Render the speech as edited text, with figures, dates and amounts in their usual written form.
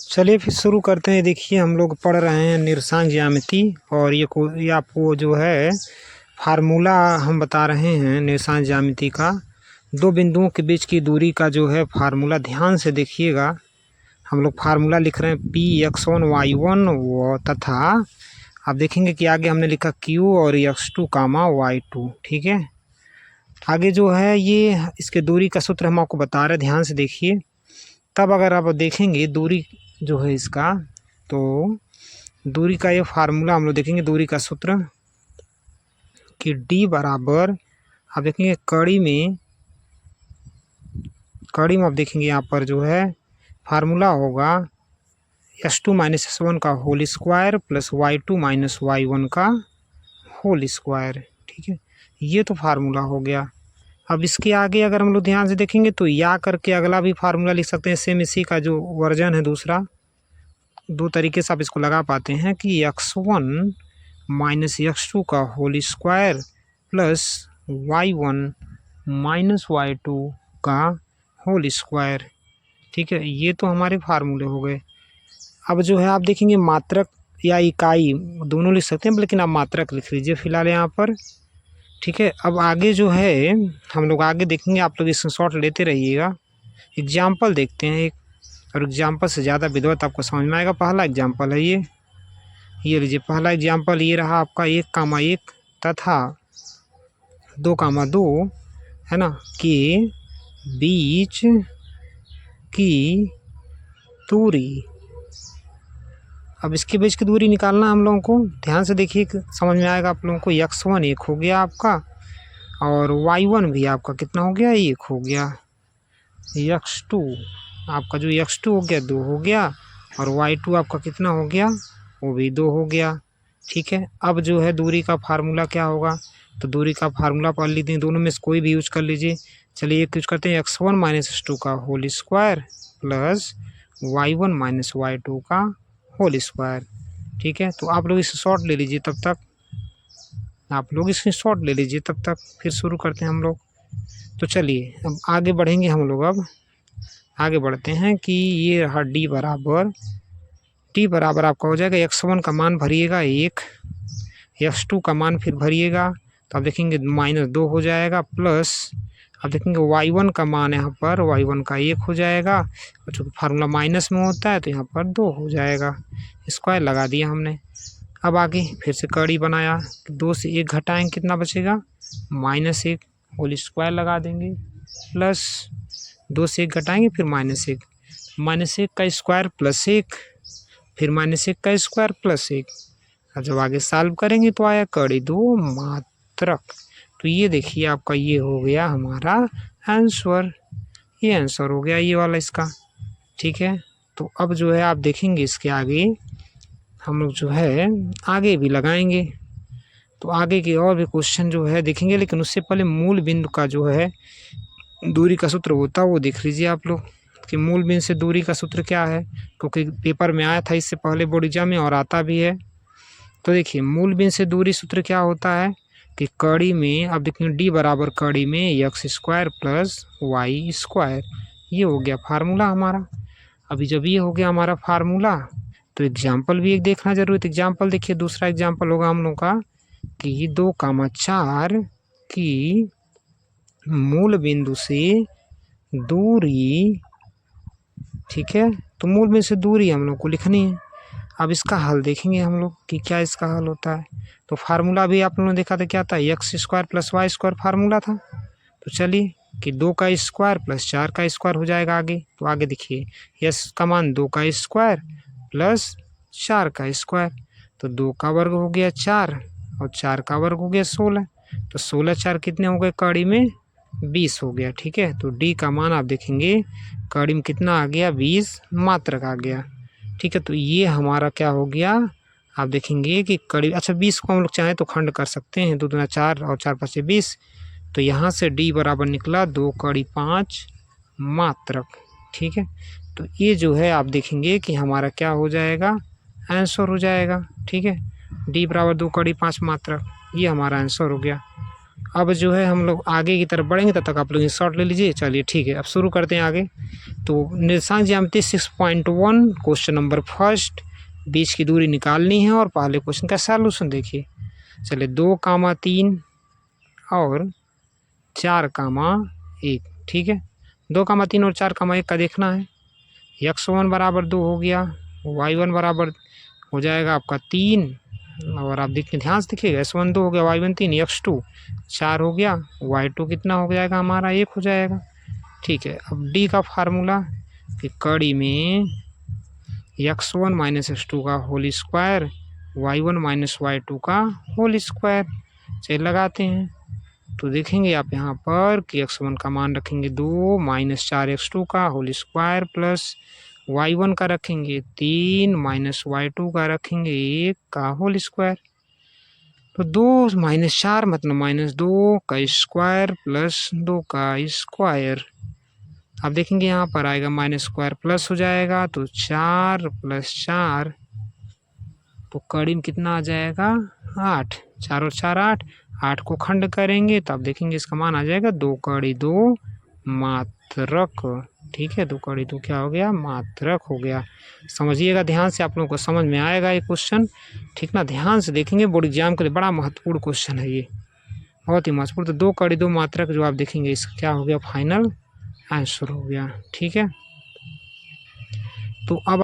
चलिए फिर शुरू करते हैं। देखिए हम लोग पढ़ रहे हैं निर्देशांक ज्यामिति और ये आपको जो है फार्मूला हम बता रहे हैं निर्देशांक ज्यामिति का। दो बिंदुओं के बीच की दूरी का जो है फार्मूला ध्यान से देखिएगा। हम लोग फार्मूला लिख रहे हैं Px1 y1 व तथा आप देखेंगे कि आगे हमने लिखा Q और x2 कामा y2। ठीक है, आगे जो है ये इसके दूरी का सूत्र हम आपको बता रहे हैं, ध्यान से देखिए। तब अगर आप देखेंगे दूरी जो है इसका, तो दूरी का ये फार्मूला हम लोग देखेंगे। दूरी का सूत्र कि d बराबर, आप देखेंगे कड़ी में आप देखेंगे यहाँ पर जो है फार्मूला होगा s2 माइनस s1 का whole square plus y2 minus y1 का होल स्क्वायर। ठीक है, ये तो फार्मूला हो गया। अब इसके आगे अगर हम लोग ध्यान से देखेंगे तो या करके अगला भी फार्मूला लिख सकते हैं। सेम इसी का जो वर्जन है दूसरा, दो तरीके से आप इसको लगा पाते हैं कि x1 माइनस x2 का whole square plus y1 minus y2 का होल स्क्वायर। ठीक है, ये तो हमारे फार्मूले हो गए। अब जो है आप देखेंगे मात्रक या इकाई दोनों लिख सकते हैं, लेकिन आप मात्रक लिख लीजिए फिलहाल यहाँ पर। ठीक है, अब आगे जो है हम लोग आगे देखेंगे, आप लोग स्क्रीनशॉट लेते रहिएगा। एग्जाम्पल देखते हैं एक, और एग्जाम्पल से ज़्यादा विधिवत आपको समझ में आएगा। पहला एग्जाम्पल है ये लीजिए। पहला एग्जाम्पल ये रहा आपका 1,1 तथा 2,2 है ना, के बीच की दूरी। अब इसके बीच की दूरी निकालना हम लोगों को, ध्यान से देखिए समझ में आएगा आप लोगों को। x1 1 हो गया आपका और y1 भी आपका कितना हो गया, 1 हो गया। x2 आपका जो x2 हो गया 2 हो गया और y2 आपका कितना हो गया, वो भी 2 हो गया। ठीक है, अब जो है दूरी का फार्मूला क्या होगा, तो दूरी का फार्मूला पढ़ लीजिए, दोनों में से कोई भी यूज कर लीजिए। चलिए एक यूज करते हैं, x1 माइनस x2 का whole square plus y1 minus y2 का होल स्क्वायर। ठीक है, तो आप लोग इसे शॉर्ट ले लीजिए तब तक, फिर शुरू करते हैं हम लोग। तो चलिए अब आगे बढ़ेंगे हम लोग। अब आगे बढ़ते हैं कि ये रहा d बराबर आपका हो जाएगा x1 का मान भरिएगा 1, x2 का मान फिर भरिएगा, तो आप देखेंगे -2 हो जाएगा, प्लस आप देखेंगे y1 का मान यहाँ पर y1 का 1 हो जाएगा, और चूँकि फार्मूला माइनस में होता है तो यहाँ पर 2 हो जाएगा। स्क्वायर लगा दिया हमने। अब आगे फिर से कड़ी बनाया, 2 से 1 घटाएंगे कितना बचेगा, -1, होल स्क्वायर लगा देंगे, प्लस 2 से 1 घटाएंगे फिर -1, -1 का स्क्वायर प्लस 1, फिर -1 का स्क्वायर प्लस 1। अब जब आगे सॉल्व करेंगे तो आया कड़ी 2 मात्रक। तो ये देखिए आपका ये हो गया हमारा आंसर, ये आंसर हो गया ये वाला इसका। ठीक है, तो अब जो है आप देखेंगे इसके आगे हम लोग जो है आगे भी लगाएंगे, तो आगे के और भी क्वेश्चन जो है देखेंगे, लेकिन उससे पहले मूल बिंदु का जो है दूरी का सूत्र होता है वो देख लीजिए आप लोग कि मूल बिंदु से दूरी का सूत्र क्या है, क्योंकि पेपर में आया था इससे पहले बोर्ड एग्जाम में और आता भी है। तो देखिए मूल बिंदु से दूरी सूत्र क्या होता है कि कड़ी में आप देखेंगे d बराबर कड़ी में x square plus y square, ये हो गया फार्मूला हमारा। अभी जब ये हो गया हमारा फार्मूला तो एग्जाम्पल भी एक देखना जरूरी है। एग्जाम्पल देखिए, दूसरा एग्जाम्पल होगा हम लोग का कि 2,4 की मूल बिंदु से दूरी। ठीक है, तो मूल बिंदु से दूरी हम लोग को लिखनी है। अब इसका हल देखेंगे हम लोग कि क्या इसका हल होता है। तो फार्मूला भी आप लोगों ने देखा था क्या था, x square plus y square formula था। तो चलिए कि 2 का स्क्वायर प्लस 4 का स्क्वायर हो जाएगा आगे। तो आगे देखिए s का मान 2 का स्क्वायर प्लस 4 का स्क्वायर, तो 2 का वर्ग हो गया 4 और 4 का वर्ग हो गया 16, तो 16 4 कितने हो गए, कड़ी में 20 हो गया। ठीक है, तो d का मान आप देखेंगे कड़ी में कितना आ गया, 20 मात्रक आ गया। ठीक है, तो ये हमारा क्या हो गया, आप देखेंगे कि कड़ी, अच्छा 20 को हम लोग चाहें तो खंड कर सकते हैं, 2 दूना 4 और 4 5 20, तो यहाँ से d बराबर निकला 2 कड़ी 5 मात्रक। ठीक है, तो ये जो है आप देखेंगे कि हमारा क्या हो जाएगा, आंसर हो जाएगा। ठीक है, d बराबर 2 कड़ी 5 मात्रक, ये हमारा आंसर हो गया। अब जो है हम लोग आगे की तरफ बढ़ेंगे, तब तक आप लोग शॉर्ट ले लीजिए। चलिए ठीक है, अब शुरू करते हैं आगे। तो निर्देशांक ज्यामिति 6.1 क्वेश्चन नंबर फर्स्ट, बीच की दूरी निकालनी है और पहले क्वेश्चन का सॉल्यूशन देखिए। चलिए 2,3 और 4,1, ठीक है। 2,3 और 4,1 का देखना है। x1 बराबर 2 हो गया, y1 बराबर हो जाएगा आपका 3, और आप देखिए ध्यान से देखिएगा, s1 2 हो गया, y1 3, x2 4 हो गया, y2 कितना हो जाएगा हमारा 1 हो जाएगा। ठीक है, अब d का फार्मूला कि कड़ी में x1 माइनस x2 का whole square, y1 minus y2 का होल स्क्वायर। चलिए लगाते हैं। तो देखेंगे आप यहाँ पर कि x1 का मान रखेंगे 2 माइनस 4x2 का होल स्क्वायर प्लस y1 का रखेंगे 3 माइनस y2 का रखेंगे 1 का होल स्क्वायर। तो 2 माइनस 4 मतलब माइनस 2 का स्क्वायर प्लस 2 का स्क्वायर। अब देखेंगे यहाँ पर आएगा माइनस स्क्वायर प्लस हो जाएगा, तो 4 प्लस 4, तो कड़ी में कितना आ जाएगा 8, 4 और 4 8, 8 को खंड करेंगे तो आप देखेंगे इसका मान आ जाएगा 2 कड़ी 2 मात्रक। ठीक है, 2 कड़ी 2 क्या हो गया, मात्रक हो गया। समझिएगा ध्यान से, आप लोगों को समझ में आएगा ये क्वेश्चन, ठीक ना। ध्यान से देखेंगे, बोर्ड एग्जाम के लिए बड़ा महत्वपूर्ण क्वेश्चन है ये, बहुत ही महत्वपूर्ण। तो 2 कड़ी 2 मात्रक जो आप देखेंगे इसका क्या हो गया, फाइनल आंसर हो गया। ठीक है, तो अब